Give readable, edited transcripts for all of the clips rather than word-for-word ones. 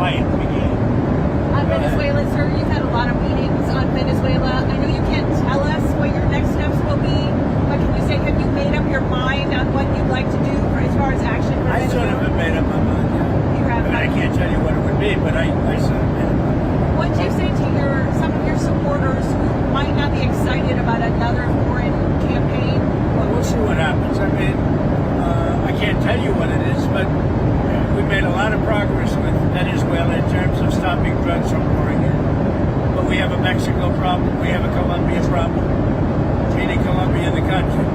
quiet in the beginning. On Venezuela, sir, you've had a lot of meetings on Venezuela. I know you can't tell us what your next steps will be, but can you say, have you made up your mind on what you'd like to do as far as action for I sort Venezuela? of have made up my mind. Yeah. You have. I mean, I can't tell you what it would be, but I sort of made up my mind. What do you say to some of your supporters who might not be excited about another foreign campaign? Well, we'll see what happens. I mean, I can't tell you what it is, but we've made a lot of progress with Venezuela in terms of stopping drugs from pouring in. But we have a Mexico problem. We have a Colombia problem. Meaning Colombia, the country.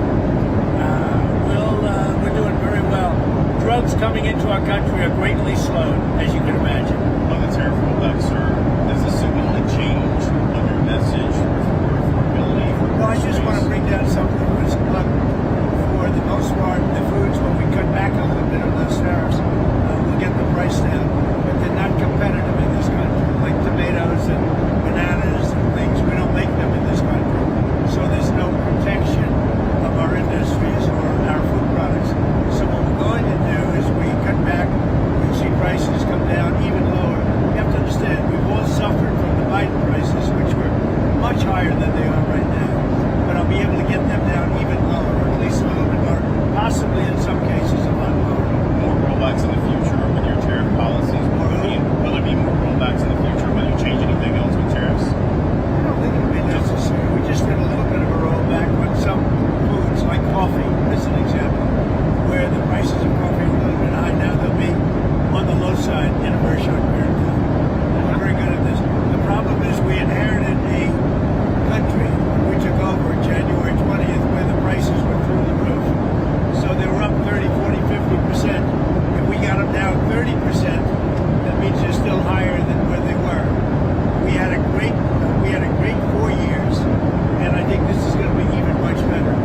We're doing very well. Drugs coming into our country are greatly slowed, as you can imagine. On the tariff rollback, sir, does this signal a change on your message for affordability? Well, I just want to bring down something that was, for the most part, the foods, when we cut back a little bit on those tariffs, we'll get the price down. But they're not competitive in this country, like tomatoes and bananas and things. We don't make them in this country. So there's no protection of our industries or our food products. So what we're going to do is we cut back, we see prices come down even lower. You have to understand, we've all suffered from the Biden prices, which were much higher than they are right now. But I'll be able to get them down even lower, or at least a little bit lower, possibly in some cases a lot lower. More rollbacks in the future with your tariff policies? Will there be more rollbacks in the future? Will you change anything else with tariffs? I don't think it'll be necessary. We just did a little bit of a rollback on some foods, like coffee, as an example, where the prices of coffee are a little bit high now. They'll be on the low side in a very short period of time. We're very good at this. The problem is we inherited a country when we took over January 20th where the prices were through the roof. So they were up 30, 40, 50%. If we got them down 30%, that means they're still higher than where they were. We had a great 4 years, and I think this is going to be even much better.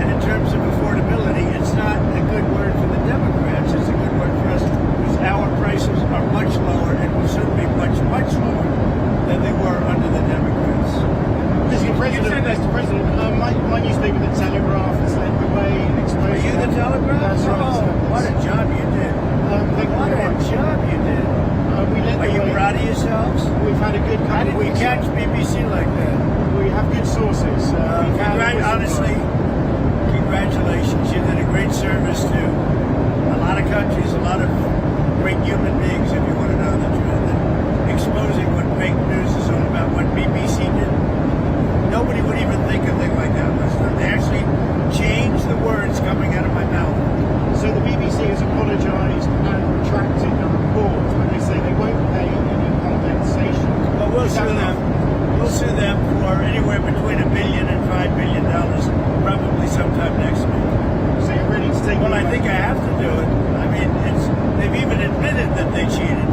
And in terms of affordability, it's not a good word for the Democrats. It's a good word for us because our prices are much lower and will soon be much, much lower than they were under the Democrats. Mr. President, my newspaper, The Telegraph, has led the way in exposing... Are you the Telegraph? That's right. What a job you did. What a job you did. Are you proud of yourselves? We've had a good How did we catch BBC like that? We have good sources. Honestly, congratulations. You did a great service to a lot of countries, a lot of great human beings, if you want to know the truth. And exposing what fake news is all about, what BBC did. Nobody would even think a thing like that was done. They actually changed the words coming out of my mouth. So the BBC has apologised and retracted the report when they say they won't pay any compensation. Well, we'll sue them. We'll sue them for anywhere between $1 billion and $5 billion, probably sometime next week. So you're ready to take? Well, I think I have to do it. I mean, they've even admitted that they cheated.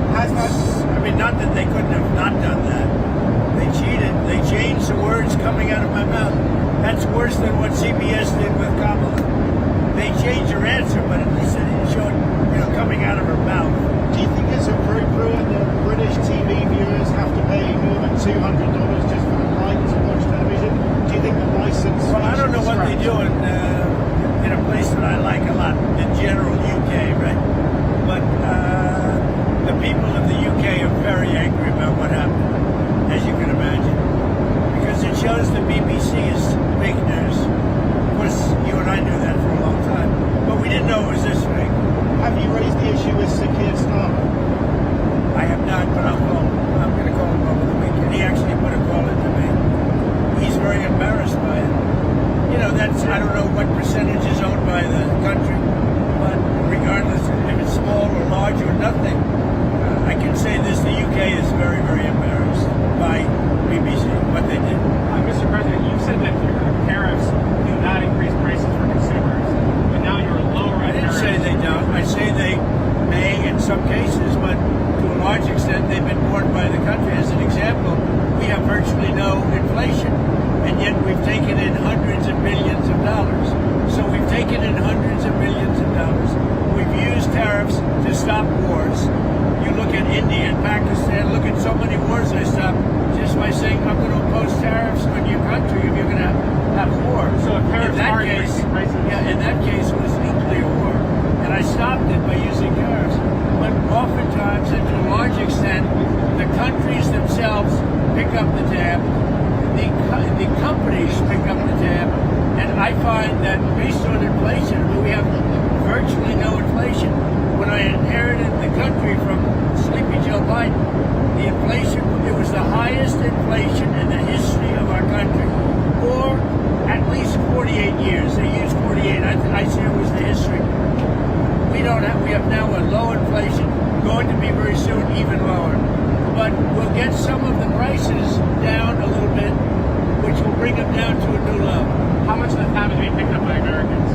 I mean, not that they couldn't have not done that. They cheated. They changed the words coming out of my mouth. That's worse than what CBS did with Kamala. They changed her answer, but at least it showed, coming out of her mouth. Do you think it's appropriate that British TV viewers have to pay more than $200 just for the right to watch television? Do you think the license? Well, I don't know what they do in a place that I like a lot, in general, UK, right? But the people of the UK are very angry about what happened, as you can imagine, because it shows the BBC is fake news. Of course, you and I knew that for a long time, but we didn't know it was this fake. Have you raised the issue with Sir Keir Starmer? I have not, but I'll call him. I'm going to call him over the weekend. He actually put a call into me. He's very embarrassed by it. I don't know what percentage is owned by the country, but regardless if it's small or large or nothing, I can say this, the UK is very, very embarrassed by BBC, what they did. Mr. President, you said that your tariffs do not increase prices for consumers, but now you're lowering tariffs. I didn't say they don't. I say they may in some cases, but to a large extent they've been borne by the country. As an example, we have virtually no inflation, and yet we've taken in hundreds of billions of dollars. So we've taken in hundreds of billions of dollars. We've used tariffs to stop wars. You look at India and Pakistan, look at so many wars I stopped just by saying I'm going to impose tariffs on your country if you're going to have war. So if tariffs are increasing prices. Yeah, in that case it was nuclear war. And I stopped it by using tariffs. But oftentimes, and countries themselves pick up the tab, the companies pick up the tab, and I find that based on inflation, I mean, we have virtually no inflation. When I inherited the country from Sleepy Joe Biden, the inflation, it was the highest inflation in the history of our country, or at least 48 years. They used 48. I say it was the history. We have now a low inflation, going to be very soon even lower. But we'll get some of the prices down a little bit, which will bring them down to a new level. How much of the tab is being picked up by Americans?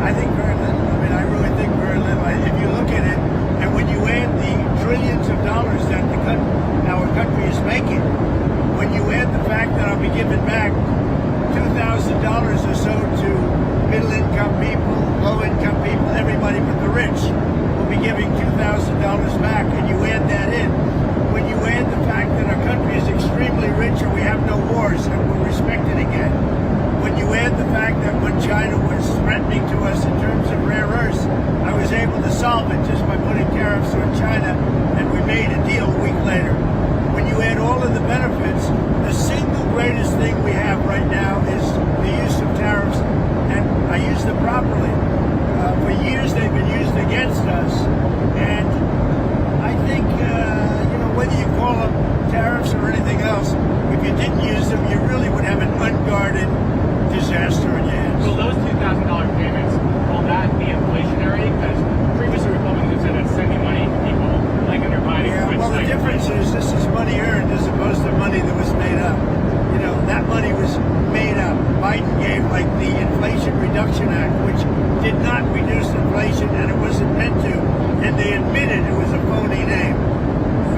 I think very little. I mean, I really think very little. If you look at it, and when you add the trillions of dollars that our country is making, when you add the fact that I'll be giving back $2,000 or so to middle-income people, low-income people, everybody but the rich will be giving $2,000 back, and you add that in. When you add the fact that our country is extremely rich and we have no wars and we're respected again, when you add the fact that when China was threatening to us in terms of rare earths, I was able to solve it just by putting tariffs on China, and we made a deal a week later. When you add all of the benefits, the single greatest thing we have right now is the use of tariffs, and I use them properly. For years they've been used against us, and I think, whether you call them tariffs or anything else, if you didn't use them, you really would have an unguarded disaster in your hands. Will those $2,000 payments, will that be inflationary? Because previously Republicans have said that sending money to people, like when they're buying Yeah, well, the difference is this is money earned as opposed to money that was made up. That money was made up. Biden gave like the Inflation Reduction Act, which did not reduce inflation, and it wasn't meant to, and they admitted it was a phony name.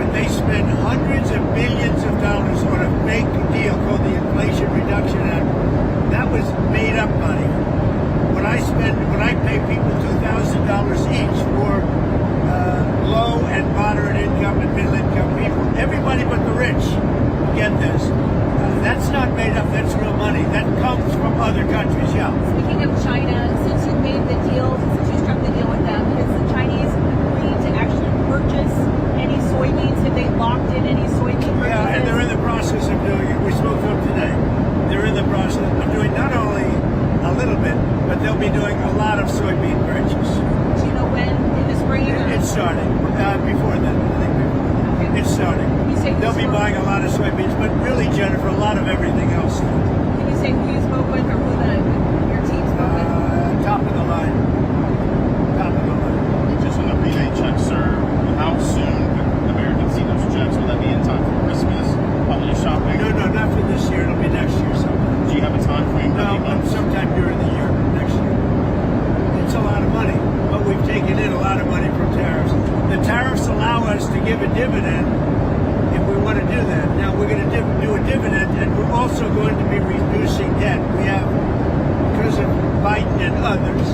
But they spend hundreds of billions of dollars on a fake deal called the Inflation Reduction Act. That was made up money. When I pay people $2,000 each for low and moderate income and middle income people, everybody but the rich get this. That's not made up, that's real money. That comes from other countries, yeah. Speaking of China, since you made the deal, since you struck the deal with them, has the Chinese agreed to actually purchase any soybeans? Have they locked in any soybean purchases? Yeah, and they're in the process of doing it. We spoke to them today. They're in the process of doing not only a little bit, but they'll be doing a lot of soybean purchase. Do you know when? In the spring? It's starting. Before then, I think before then. Okay. It's starting. They'll be buying a lot of soybeans, but really, Jennifer, a lot of everything else. Can you say who you spoke with or who your team spoke with? Top of the line. Top of the line. Just on the rebate checks, sir, how soon could Americans see those checks? Will that be in time for Christmas, holiday shopping? No, not for this year. It'll be next year sometime. Do you have a time frame? No, sometime during the year, next year. It's a lot of money, but we've taken in a lot of money from tariffs. The tariffs allow us to give a dividend if we want to do that. Now, we're going to do a dividend, and we're also going to be reducing debt. We have, because of Biden and others,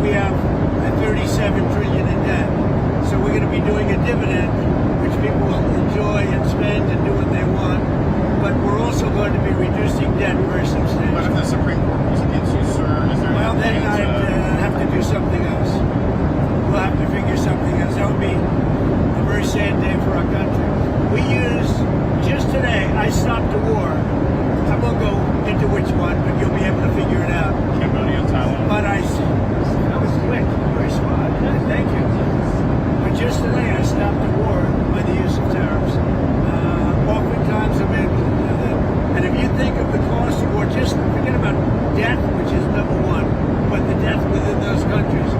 we have $37 trillion in debt. So we're going to be doing a dividend, which people will enjoy and spend and do what they want. But we're also going to be reducing debt very But if substantially. the Supreme Court was against you, sir, is there Well, then any I'd plan to... have to do something else. We'll have to figure something else. That would be a very sad day for our country. We used, just today, I stopped a war. I won't go into which one, but you'll be able to figure it out. Cambodia, Thailand. But that was quick, very smart. Thank you. But just today, I stopped a war by the use of tariffs. Oftentimes, I'm able to do that. And if you think of the cost of war, just forget about debt, which is number one, but the debt within those countries.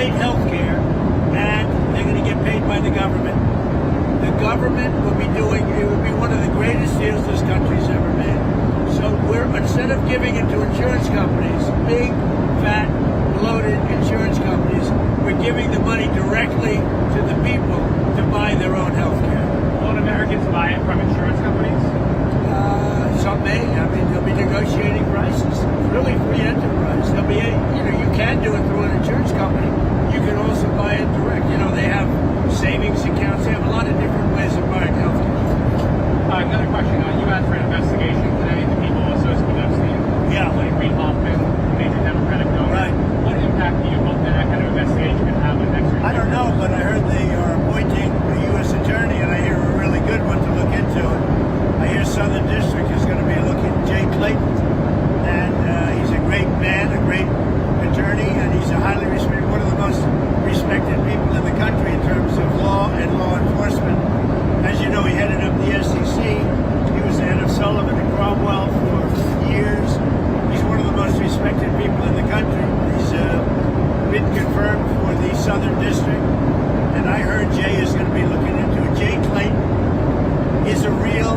great health care, and they're going to get paid by the government. The government will be doing, it would be one of the greatest deals this country's ever made. So instead of giving it to insurance companies, big, fat, bloated insurance companies, we're giving the money directly to the people to buy their own health care. Won't Americans buy it from insurance companies? Some may. I mean, they'll be negotiating prices. Really free enterprise. They'll be, you can do it through an insurance company. You can also buy it direct. They have savings accounts. They have a lot of different ways of buying health care. Another question. You asked for an investigation today into people associated with Epstein. Yeah. Like Reid Hoffman, major Democratic donor. Right. What impact do you hope that kind of investigation can have on next year? I don't know, but I heard they are appointing a U.S. attorney, and I hear a really good one to look into it. I hear Southern District is going to be looking at Jay Clayton, and he's a great man, a great attorney, and he's a highly respected, one of the most respected people in the country in terms of law and law enforcement. As you know, he headed up the SEC. He was the head of Sullivan and Cromwell for years. He's one of the most respected people in the country. He's been confirmed for the Southern District, and I heard Jay is going to be looking into it. Jay Clayton is a real,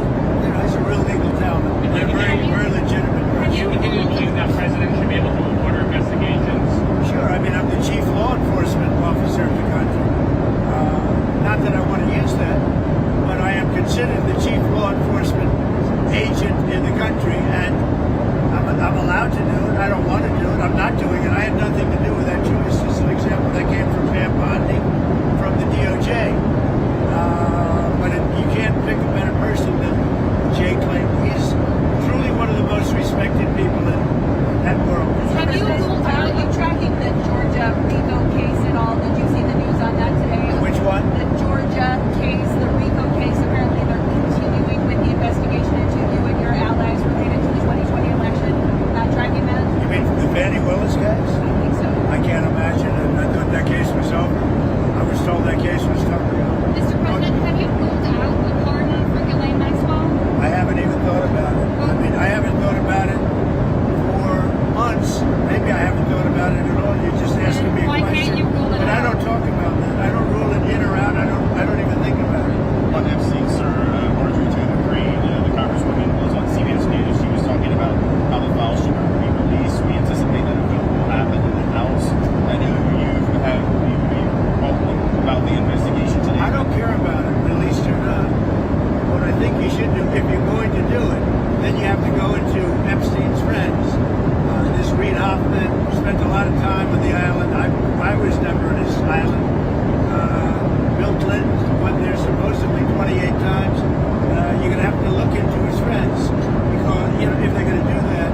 he's a real legal talent. And a very, very legitimate person. Do you continue to believe that president should be able to order investigations? Sure. I mean, I'm the chief law enforcement officer of the country. Not that I want to use that, but I am considered the chief law enforcement agent in the country, and I'm allowed to do it. I don't want to do it. I'm not doing it. I had nothing to do with that. This is an example that came from Pam Bondi from the DOJ. But you can't pick a better person than Jay Clayton. He's truly one of the most respected people in that world. Have you ruled out, you tracking the Georgia RICO case at all? Did you see the news on that today? Which one? The Georgia case, the RICO case. Apparently they're continuing with the investigation into you and your allies related to the 2020 election. Not tracking that? You mean the Fannie Willis case? I think so. I can't imagine it. I thought that case was over. I was told that case was totally over. Mr. President, have you ruled out a pardon for Ghislaine Maxwell? I haven't even thought about it. I mean, I haven't thought about it for months. Maybe I haven't thought about it at all. You're just asking me a Why question. can't you rule it But I out? don't talk about that. I don't rule it in or out. I don't even think about it. On Epstein, sir, Marjorie Taylor Greene, the congresswoman, was on CBS News. She was talking about how the files should be released. We anticipate that a vote will happen in the House. I know you've about the investigation today. I don't care about it, released or not. What I think you should do, if you're going to do it, then you have to go into Epstein's friends. This Reid Hoffman spent a lot of time on the island. I was never on his island. Bill Clinton went there supposedly 28 times. You're going to have to look into his friends because if they're going to do that.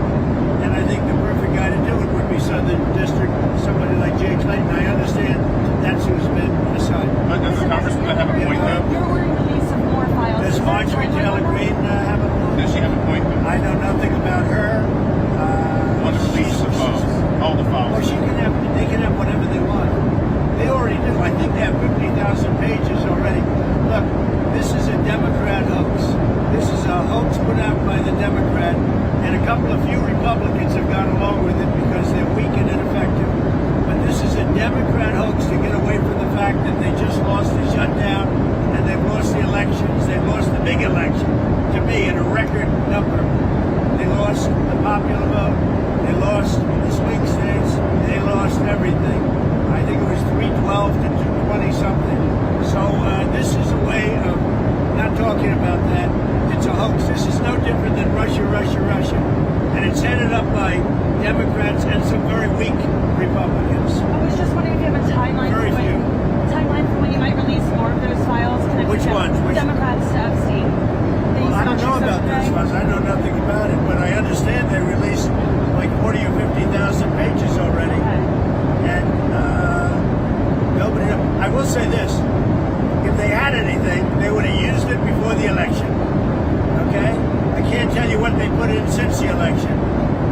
And I think the perfect guy to do it would be Southern District, somebody like Jay Clayton. I understand that's who's been assigned. But does the congresswoman have a point, though? You're ordering the release of more files. Does Marjorie Taylor Greene have a point? Does she have a point, though? I know nothing about her. Want to release the files? All the Well, files. they can have whatever they want. They already do. I think they have 50,000 pages already. Look, this is a Democrat hoax. This is a hoax put out by the Democrat, and a couple of few Republicans have gone along with it because they're weak and ineffective. But this is a Democrat hoax to get away from the fact that they just lost the shutdown and they've lost the elections. They've lost the big election, to me, in a record number. They lost the popular vote. They lost the swing states. They lost everything. I think it was 312 to 220 something. So this is a way of not talking about that. It's a hoax. This is no different than Russia. And it's headed up by Democrats and some very weak Republicans. I was just wondering if you have a timeline Very for few. when you might release more of those files. Which ones? Which- Democrats to Epstein. Well, I don't know about those ones. I know nothing about it, but I understand they released like 40 or 50,000 pages already. And nobody. I will say this: if they had anything, they would have used it before the election. Okay? I can't tell you what they put in since the election,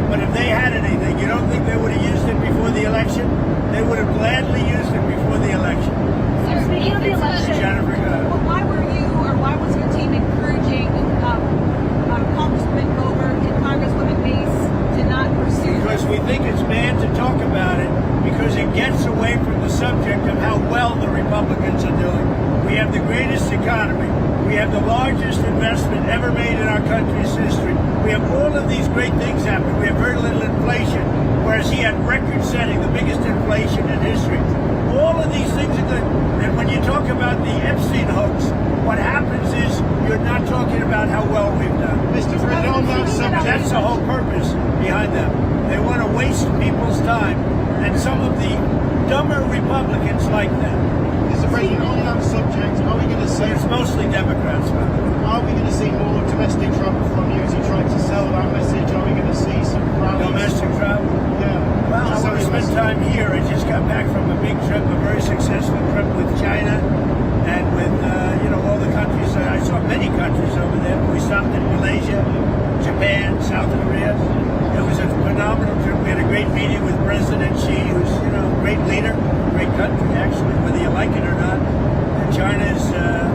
but if they had anything, you don't think they would have used it before the election? They would have gladly used it before the election. Speaking of the election, Jennifer, go ahead. why were you or why was your team encouraging Congresswoman Bober and Congresswoman Mace to not pursue? Because we think it's bad to talk about it because it gets away from the subject. the largest investment ever made in our country's history. We have all of these great things happen. We have very little inflation, whereas he had record-setting, the biggest inflation in history. All of these things are good. And when you talk about the Epstein hoax, what happens is you're not talking about how well we've done. Mr. President, on that subject, That's the whole purpose behind them. They want to waste people's time, and some of the dumber Republicans like that. Mr. President, on that subject, are we going to see? It's mostly Democrats, by the way. Are we going to see more domestic travel from you as you try to sell that message? Are we going to see some rallies? Domestic travel. Yeah. Well, I want to spend time here. I just got back from a big trip, a very successful trip with China and with, all the countries. I saw many countries over there. We stopped in Malaysia, Japan, South Korea. It was a phenomenal trip. We had a great meeting with President Xi, who's, a great leader, great country, actually, whether you like it or not. And China is a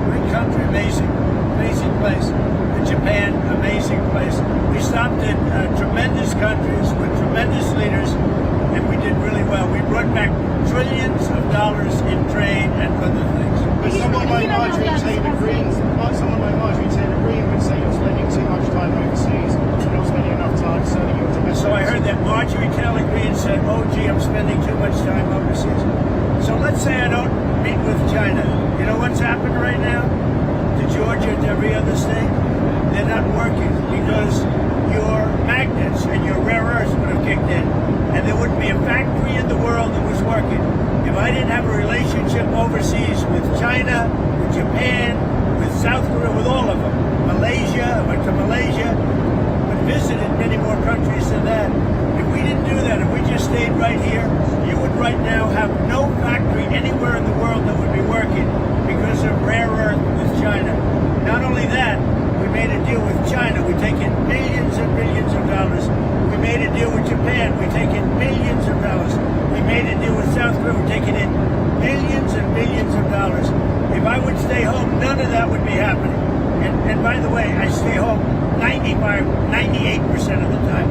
great country, amazing place. And Japan, amazing place. We stopped in tremendous countries with tremendous leaders, and we did really well. We brought back trillions of dollars in trade and other things. But someone like Marjorie Taylor Greene would say you're spending too much time overseas. You're not spending enough time selling your domestic. So I heard that Marjorie Taylor Greene said, "Oh, gee, I'm spending too much time overseas." So let's say I don't meet with China. You know what's happened right now to Georgia and to every other state? They're not working because your magnets and your rare earths would have kicked in, and there wouldn't be a factory in the world that was working. If I didn't have a relationship overseas with China, with Japan, with South Korea, with all of them, Malaysia, I went to Malaysia, but visited many more countries than that. If we didn't do that, if we just stayed right here, you would right now have no factory anywhere in the world that would be working because of rare earth with China. Not only that, we made a deal with China. We take in billions and billions of dollars. We made a deal with Japan. We take in billions of dollars. We made a deal with South Korea. We're taking in billions and billions of dollars. If I would stay home, none of that would be happening. And by the way, I stay home 98% of the time.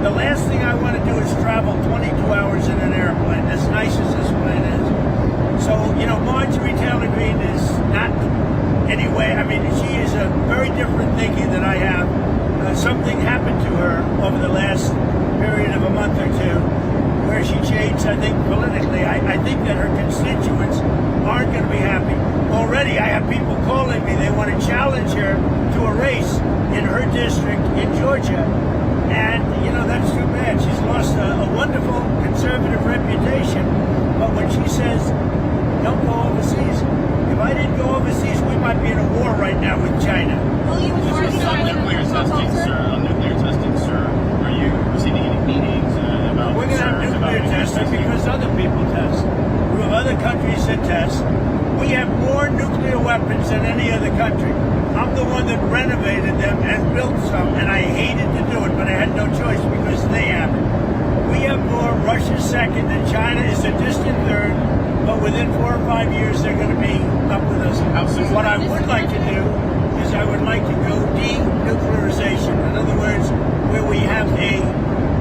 The last thing I want to do is travel 22 hours in an airplane, as nice as this plane is. So, Marjorie Taylor Greene is not anyway. I mean, she is a very different thinking than I have. Something happened to her over the last period of a month or two where she changed, I think, politically. I think that her constituents aren't going to be happy. Already, I have people calling me. They want to challenge her to a race in her district in Georgia. And, that's too bad. She's lost a wonderful conservative reputation. But when she says, don't go overseas, if I didn't go overseas, we might be in a war right now with China. Will you Just on nuclear testing, sir. On nuclear testing, sir. Are you receiving any meetings about We're going to have concerns about nuclear testing because other people test. We have other countries that test. We have more nuclear weapons than any other country. I'm the one that renovated them and built some, and I hated to do it, but I had no choice because they have it. We have more. Russia's second, and China is a distant third. But within 4 or 5 years, they're going to be up with us. What I would like to do is I would like to go denuclearization. In other words, where we have a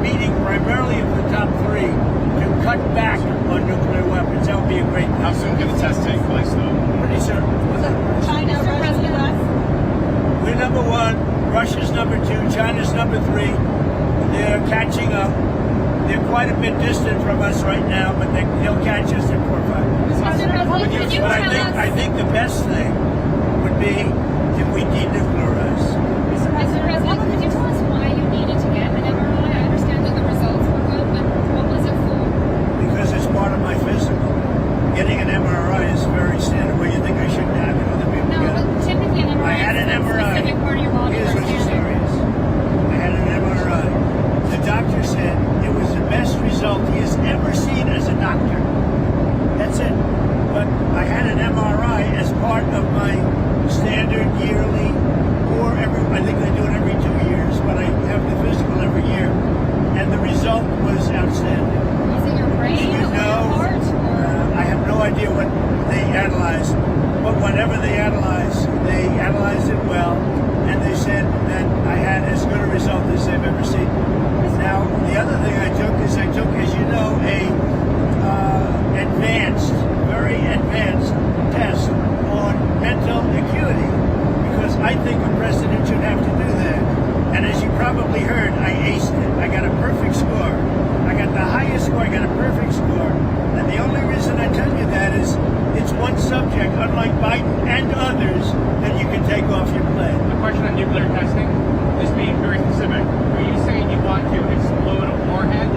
meeting primarily of the top 3 to cut back on nuclear weapons. That would be a great thing. How soon can the test take place, though? Pretty soon. China, Russia, US? We're number 1. Russia's number 2. China's number 3. They're catching up. They're quite a bit distant from us right now, but they'll catch us in 4 or 5. But I think the best thing would be if we denuclearize. Mr. President, could you tell us why you needed to get an MRI? I understand that the results were good, but what was it for? Because it's part of my physical. Getting an MRI is very standard. Well, you think I shouldn't have it? Other people No, get but it. typically an MRI I had an is a MRI. specific part of your body. Here's for what the scanning. story is. I had an MRI. The doctor said it was the best result he has ever seen as a doctor. That's it. But I had an MRI as part of my standard yearly, or I think they do it every 2 years, but I have the physical every year, and the result was outstanding. Is it your brain or your heart? I have no idea what they analyzed, but whatever they analyzed it well, and they said that I had as good a result as they've ever seen. Now, the other thing I took, as you know, very advanced test on mental acuity. I think a president should have to do that. And as you probably heard, I aced it. I got a perfect score. I got the highest score. I got a perfect score. And the only reason I tell you that is it's one subject, unlike Biden and others, that you can take off your plate. A question on nuclear testing. Just being very specific. Are you saying you want to explode a warhead?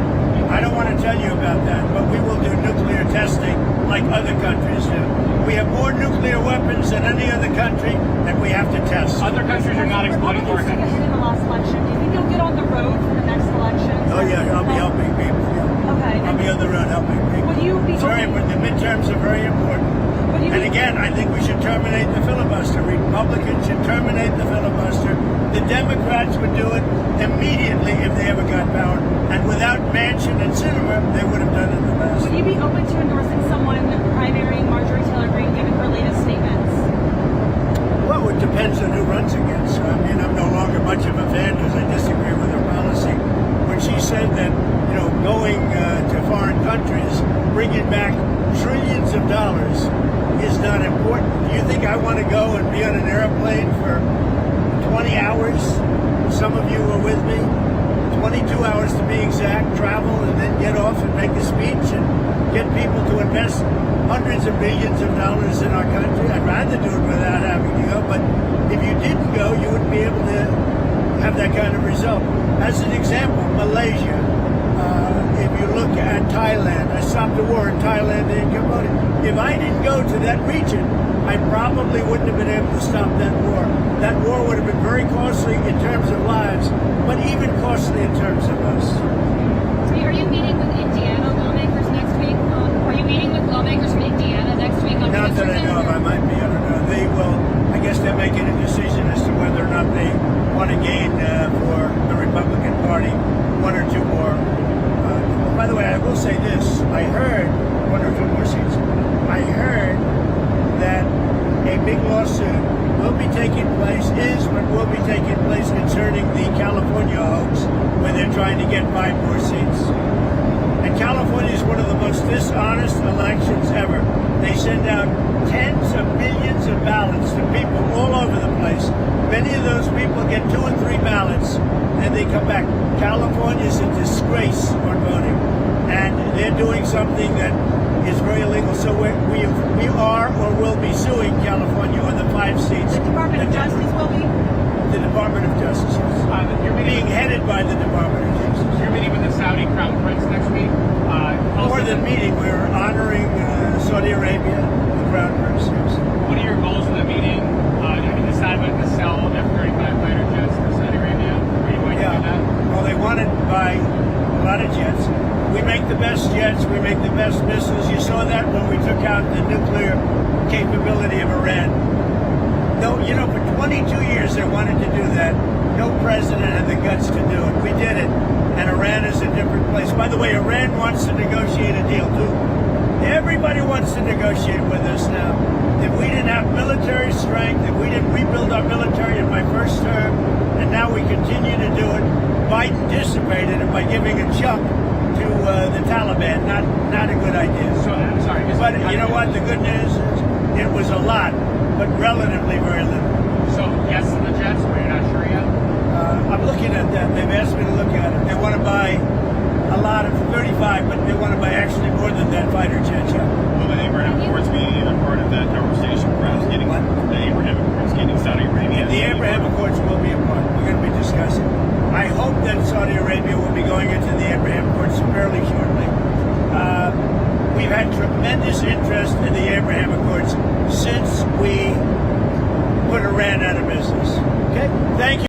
I don't want to tell you about that, but we will do nuclear testing like other countries do. We have more nuclear weapons than any other country, and we have to test. Other countries are not exploding Republicans took a warheads. hit in the last election. Do you think you'll get on the road for the next election? Oh yeah, I'll be helping people. Yeah. Okay. I'll be on the road helping people. Would you be It's very important. The midterms are very important. Would you And be- again, I think we should terminate the filibuster. Republicans should terminate the filibuster. The Democrats would do it immediately if they ever got power. And without Manchin and Sinema, they would have done it in the past. Would you be open to endorsing someone primarying Marjorie Taylor Greene given her latest statements? Well, it depends on who runs against her. I mean, I'm no longer much of a fan because I disagree with her policy. When she said that, going to foreign countries, bringing back trillions of dollars is not important. Do you think I want to go and be on an airplane for 20 hours? Some of you were with me. 22 hours to be exact, travel and then get off and make a speech and get people to invest hundreds of millions of dollars in our country. I'd rather do it without having to go, but if you didn't go, you wouldn't be able to have that kind of result. As an example, Malaysia, if you look at Thailand, I stopped the war in Thailand and Cambodia. If I didn't go to that region, I probably wouldn't have been able to stop that war. That war would have been very costly in terms of lives, but even costly in terms of us. Are you meeting with Indiana lawmakers next week? Are you meeting with lawmakers from Indiana next week on Not that I know of, I might be, I don't know. They will, I guess they're making a decision as to whether or not they want to gain for the Republican Party one or two more. By the way, I will say this. I heard one or two more seats. I heard that a big lawsuit will be taking place, will be taking place concerning the California hoax, where they're trying to get 5 more seats. And California is one of the most dishonest elections ever. They send out tens of millions of ballots to people all over the place. Many of those people get 2 or 3 ballots, and they come back. California is a disgrace on voting, and they're doing something that is very illegal. So we are or will be suing California on the 5 seats. The Department of Justice will be? The Department of Justice, yes. You're Being meeting, headed by the Department of Justice. you're meeting with the Saudi Crown Prince next week. More than meeting, we're honoring Saudi Arabia, the Crown Prince. Yes. What are your goals for the meeting? Have you decided whether to sell F-35 fighter jets to Saudi Arabia? Are you going to do that? Well, they want to buy a lot of jets. We make the best jets. We make the best missiles. You saw that when we took out the nuclear capability of Iran. No, for 22 years they wanted to do that. No president had the guts to do it. We did it, and Iran is a different place. By the way, Iran wants to negotiate a deal too. Everybody wants to negotiate with us now. If we didn't have military strength, if we didn't rebuild our military in my first term, and now we continue to do it, Biden dissipated it by giving a chunk to the Taliban. Not a good idea. So, I'm sorry. But you know what? The good news is it was a lot, but relatively very little. So, yes to the jets, but you're not sure yet? I'm looking at that. They've asked me to look at it. They want to buy a lot of 35, but they want to buy actually more than that fighter jets. Yeah. Will the Abraham Accords be a part of that conversation? Perhaps getting What? the Abraham Accords, getting Saudi Arabia. The Abraham Accords will be a part. We're going to be discussing. I hope that Saudi Arabia will be going into the Abraham Accords fairly shortly. We've had tremendous interest in the Abraham Accords since we put Iran out of business. Okay? Thank you.